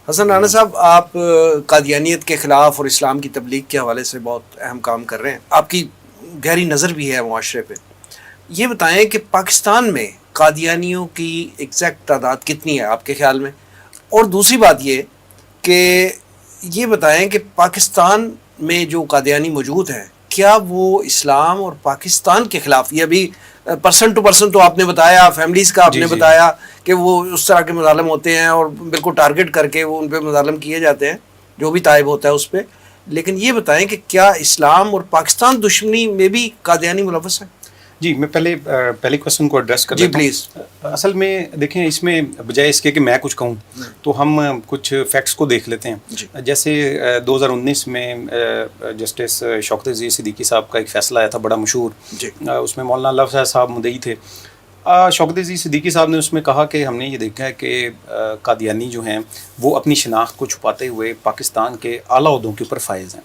حسن رانا صاحب، آپ قادیانیت کے خلاف اور اسلام کی تبلیغ کے حوالے سے بہت اہم کام کر رہے ہیں، آپ کی گہری نظر بھی ہے معاشرے پہ. یہ بتائیں کہ پاکستان میں قادیانیوں کی ایگزیکٹ تعداد کتنی ہے آپ کے خیال میں؟ اور دوسری بات یہ کہ یہ بتائیں کہ پاکستان میں جو قادیانی موجود ہیں، کیا وہ اسلام اور پاکستان کے خلاف، یہ ابھی پرسن ٹو پرسن تو آپ نے بتایا، فیملیز کا آپ نے بتایا کہ وہ اس طرح کے مظالم ہوتے ہیں اور بالکل ٹارگٹ کر کے وہ ان پہ مظالم کیے جاتے ہیں، جو بھی تائب ہوتا ہے اس پہ. لیکن یہ بتائیں کہ کیا اسلام اور پاکستان دشمنی میں بھی قادیانی ملوث ہیں؟ جی، میں پہلے کوشچن کو ایڈریس کر جی لیتا ہوں. پلیز. اصل میں دیکھیں، اس میں بجائے اس کے کہ میں کچھ کہوں تو ہم کچھ فیکٹس کو دیکھ لیتے ہیں. جیسے 2019 میں جسٹس شوکت عزیز صدیقی صاحب کا ایک فیصلہ آیا تھا بڑا مشہور. اس میں مولانا لفظ صاحب مدعی تھے. شوکت عزیز صدیقی صاحب نے اس میں کہا کہ ہم نے یہ دیکھا ہے کہ قادیانی جو ہیں وہ اپنی شناخت کو چھپاتے ہوئے پاکستان کے اعلیٰ عہدوں کے اوپر فائز ہیں،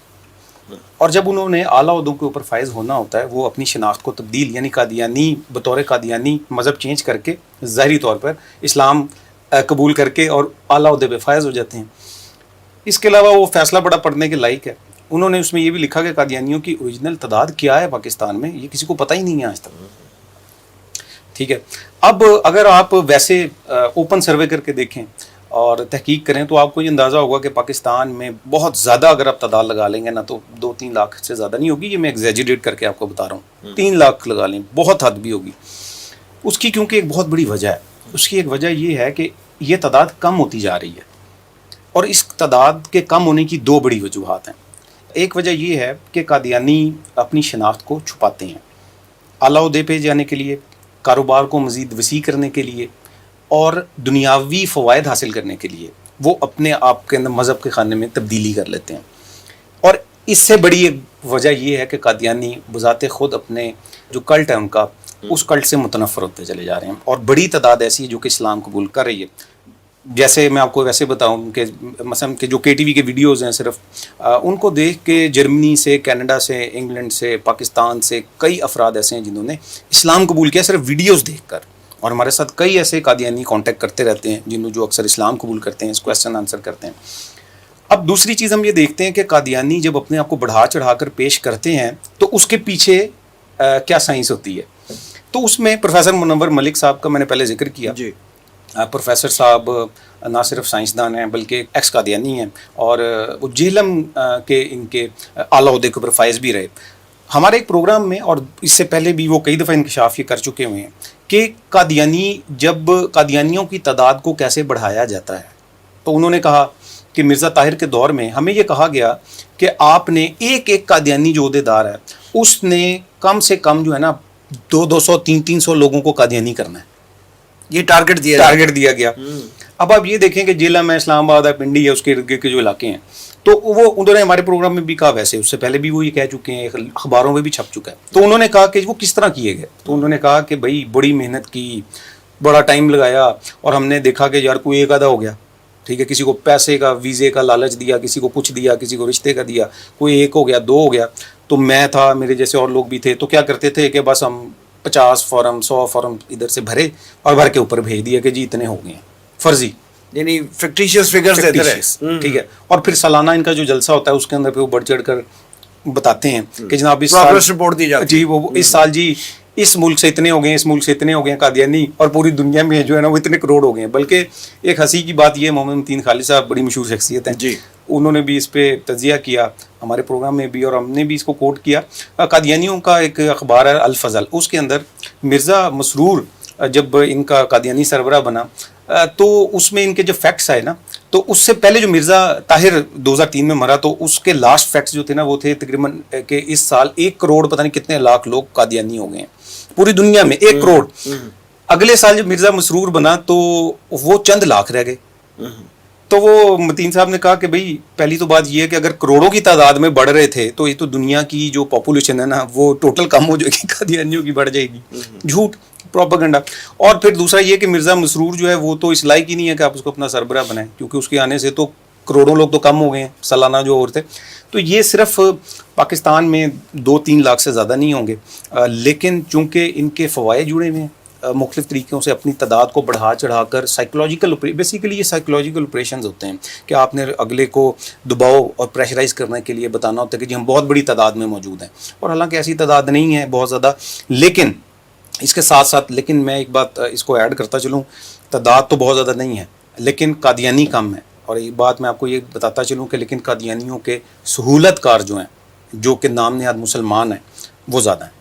اور جب انہوں نے اعلیٰ عہدوں کے اوپر فائز ہونا ہوتا ہے وہ اپنی شناخت کو تبدیل، یعنی قادیانی بطور قادیانی مذہب چینج کر کے ظاہری طور پر اسلام قبول کر کے اور اعلیٰ عہدے پہ فائز ہو جاتے ہیں. اس کے علاوہ وہ فیصلہ بڑا پڑھنے کے لائق ہے. انہوں نے اس میں یہ بھی لکھا کہ قادیانیوں کی اوریجنل تعداد کیا ہے پاکستان میں، یہ کسی کو پتہ ہی نہیں ہے آج تک. ٹھیک ہے. اب اگر آپ ویسے اوپن سروے کر کے دیکھیں اور تحقیق کریں تو آپ کو یہ اندازہ ہوگا کہ پاکستان میں بہت زیادہ اگر آپ تعداد لگا لیں گے نا تو 2-3 لاکھ سے زیادہ نہیں ہوگی. یہ میں ایگزیجریٹ کر کے آپ کو بتا رہا ہوں. 3 لاکھ لگا لیں، بہت حد بھی ہوگی. اس کی کیونکہ ایک بہت بڑی وجہ ہے. اس کی ایک وجہ یہ ہے کہ یہ تعداد کم ہوتی جا رہی ہے، اور اس تعداد کے کم ہونے کی 2 بڑی وجوہات ہیں. ایک وجہ یہ ہے کہ قادیانی اپنی شناخت کو چھپاتے ہیں اعلیٰ عہدے پہ جانے کے لیے، کاروبار کو مزید وسیع کرنے کے لیے اور دنیاوی فوائد حاصل کرنے کے لیے وہ اپنے آپ کے اندر مذہب کے خانے میں تبدیلی کر لیتے ہیں. اور اس سے بڑی ایک وجہ یہ ہے کہ قادیانی بذات خود اپنے جو کلٹ ہے ان کا، اس کلٹ سے متنفر ہوتے چلے جا رہے ہیں، اور بڑی تعداد ایسی ہے جو کہ اسلام قبول کر رہی ہے. جیسے میں آپ کو ویسے بتاؤں کہ مثلا کہ جو کے ٹی وی کے ویڈیوز ہیں صرف ان کو دیکھ کے جرمنی سے، کینیڈا سے، انگلینڈ سے، پاکستان سے کئی افراد ایسے ہیں جنہوں نے اسلام قبول کیا صرف ویڈیوز دیکھ کر. اور ہمارے ساتھ کئی ایسے قادیانی کانٹیکٹ کرتے رہتے ہیں جو اکثر اسلام قبول کرتے ہیں، اس کویسچن آنسر کرتے ہیں. اب دوسری چیز ہم یہ دیکھتے ہیں کہ قادیانی جب اپنے آپ کو بڑھا چڑھا کر پیش کرتے ہیں تو اس کے پیچھے کیا سائنس ہوتی ہے. تو اس میں پروفیسر منور ملک صاحب کا میں نے پہلے ذکر کیا. پروفیسر صاحب نہ صرف سائنسدان ہیں بلکہ ایکس قادیانی ہیں، اور وہ جہلم کے ان کے اعلیٰ عہدے کے اوپر فائز بھی رہے. ہمارے ایک پروگرام میں اور اس سے پہلے بھی وہ کئی دفعہ انکشاف یہ کر چکے ہوئے ہیں کہ قادیانیوں کی تعداد کو کیسے بڑھایا جاتا ہے. تو انہوں نے کہا کہ مرزا طاہر کے دور میں ہمیں یہ کہا گیا کہ آپ نے ایک قادیانی جو عہدیدار ہے اس نے کم سے کم جو ہے نا 200-300 لوگوں کو قادیانی کرنا ہے. یہ ٹارگٹ دیا گیا. اب آپ یہ دیکھیں کہ جہلم ہے، اسلام آباد ہے، پنڈی ہے، اس کے ارد گرد کے جو علاقے ہیں، تو وہ انہوں نے ہمارے پروگرام میں بھی کہا، ویسے اس سے پہلے بھی وہ یہ کہہ چکے ہیں، اخباروں میں بھی چھپ چکا ہے. تو انہوں نے کہا کہ وہ کس طرح کیے گئے. تو انہوں نے کہا کہ بھائی بڑی محنت کی، بڑا ٹائم لگایا، اور ہم نے دیکھا کہ یار کوئی ایک آدھا ہو گیا. ٹھیک ہے، کسی کو پیسے کا، ویزے کا لالچ دیا، کسی کو کچھ دیا، کسی کو رشتے کا دیا، کوئی 1 ہو گیا، 2 ہو گیا. تو میں تھا، میرے جیسے اور لوگ بھی تھے، تو کیا کرتے تھے کہ بس ہم 50 فارم 100 فارم ادھر سے بھرے اور بھر کے اوپر بھیج دیا کہ جی اتنے ہو گئے ہیں، فرضی، یعنی فکٹیشیس فگرز دیتے رہے. ٹھیک ہے. اور پھر سالانہ ان کا جو جلسہ ہوتا ہے اس کے اندر پہ وہ بڑھ چڑھ کر بتاتے ہیں کہ جناب اس سال رپورٹ دی جاتی جی وہ اس سال جی اس ملک سے اتنے ہو گئے ہیں، اس ملک سے اتنے ہو گئے ہیں قادیانی، اور پوری دنیا میں جو ہے نا وہ اتنے کروڑ ہو گئے ہیں. بلکہ ایک ہنسی کی بات یہ، محمد متین خالد صاحب بڑی مشہور شخصیت ہیں جی، انہوں نے بھی اس پہ تجزیہ کیا ہمارے پروگرام میں بھی، اور ہم نے بھی اس کو کوٹ کیا. قادیانیوں کا ایک اخبار ہے الفضل، اس کے اندر مرزا مسرور جب ان کا قادیانی سربراہ بنا تو اس میں ان کے جو فیکٹس آئے نا، تو اس سے پہلے جو مرزا طاہر 2003 میں مرا تو اس کے لاسٹ فیکٹس جو تھے نا وہ تھے تقریباً کہ اس سال 1 کروڑ پتہ نہیں کتنے لاکھ لوگ قادیانی ہو گئے ہیں پوری دنیا میں، 1 کروڑ. اگلے سال جب مرزا مسرور بنا تو وہ چند لاکھ رہ گئے. تو وہ متین صاحب نے کہا کہ بھئی پہلی تو بات یہ ہے کہ اگر کروڑوں کی تعداد میں بڑھ رہے تھے تو یہ تو دنیا کی جو پاپولیشن ہے نا وہ ٹوٹل کم ہو جائے گی، قادیانیوں کی بڑھ جائے گی. جھوٹ، پروپیگنڈا. اور پھر دوسرا یہ کہ مرزا مسرور جو ہے وہ تو اس لائق ہی نہیں ہے کہ آپ اس کو اپنا سربراہ بنائیں، کیونکہ اس کے آنے سے تو کروڑوں لوگ تو کم ہو گئے ہیں سالانہ جو اور تھے. تو یہ صرف پاکستان میں 2-3 لاکھ سے زیادہ نہیں ہوں گے، لیکن چونکہ ان کے فوائد جڑے ہوئے ہیں مختلف طریقوں سے اپنی تعداد کو بڑھا چڑھا کر سائیکولوجیکل بیسیکلی یہ سائیکولوجیکل آپریشنز ہوتے ہیں کہ آپ نے اگلے کو دباؤ اور پریشرائز کرنے کے لیے بتانا ہوتا ہے کہ جی ہم بہت بڑی تعداد میں موجود ہیں، اور حالانکہ ایسی تعداد نہیں ہے بہت زیادہ. لیکن اس کے ساتھ ساتھ لیکن میں ایک بات اس کو ایڈ کرتا چلوں، تعداد تو بہت زیادہ نہیں ہے لیکن قادیانی کم ہے. اور ایک بات میں آپ کو یہ بتاتا چلوں کہ لیکن قادیانیوں کے سہولت کار جو ہیں، جو کہ نام نہاد مسلمان ہیں، وہ زیادہ ہیں.